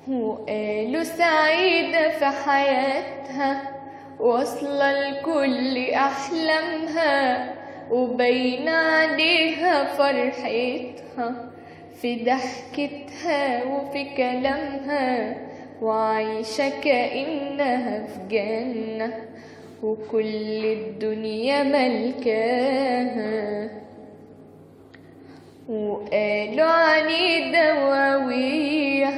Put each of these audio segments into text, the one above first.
وقالوا سعيدة في حياتها، واصلة لكل أحلامها، وباين عليها فرحتها في ضحكتها وفي كلامها، وعايشة كأنها في جنة وكل الدنيا ملكاها. وقالوا عنيدة وقوية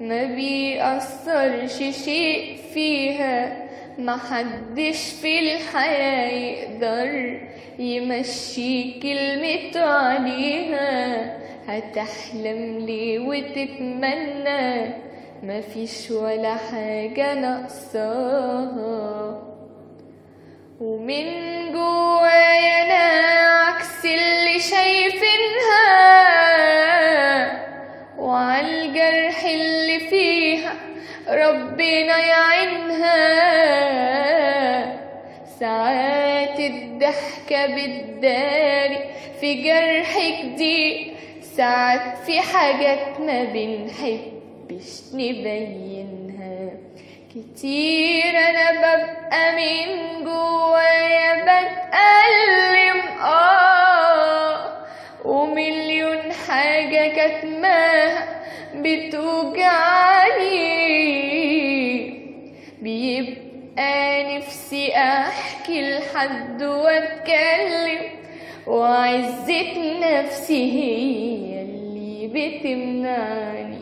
ما بيأثرش شيء فيها، محدش في الحياة يقدر يمشي كلمته عليها. هتحلم ليه وتتمنى مفيش ولا حاجة ناقصاها. ومن جوايا أنا عكس اللي شايفينها، وعالجرح اللي فيها ربنا يعينها. ساعات الضحكة بتداري في جرح جديد، ساعات في حاجات ما بنحبش نبينها. كتير أنا ببقى من جوايا بتألم ومليون حاجة كتماها بتوجعني. بيبقى نفسي أحكي لحد وأتكلم، وعزة نفسي هي اللي بتمنعني.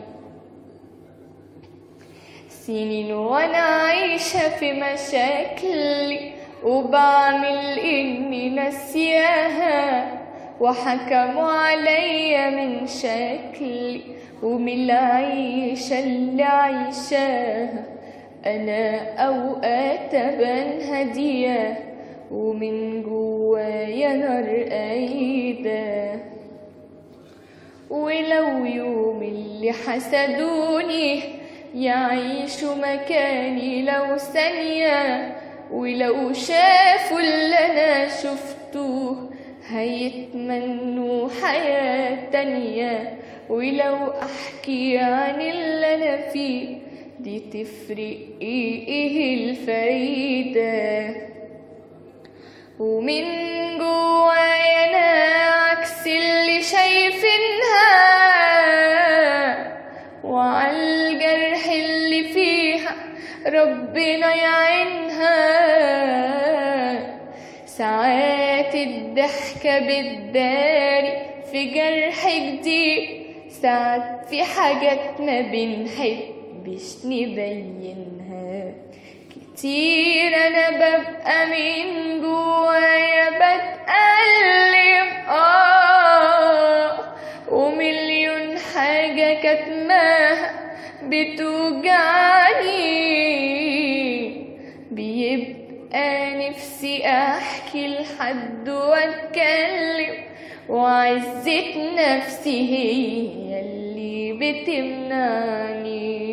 سنين وأنا عايشة في مشاكلي، وبعمل إني ناسياها، وحكموا عليا من شكلي ومن العيشة اللي عايشاها. أنا أوقات أبان هادية ومن جوايا نار قايدة. ولو يوم اللي حسدوني يعيشوا مكاني لو ثانية، ولو شافوا اللي أنا شفته هيتمنوا حياة تانية. ولو أحكي عن اللي أنا فيه دي تفرق إيه الفايدة. ومن جوايا أنا عكس اللي شايفينها، وعالجرح اللي فيها ربنا يعينها. ساعات الضحكة بتداري في جرح جديد، ساعات في حاجات ما بنحبش نبينها. كتير أنا ببقى من جوايا بتألم ومليون حاجة كتماها بتوجعني. بيبقى نفسي أحكي لحد وأتكلم، وعزة نفسي هي اللي بتمنعني.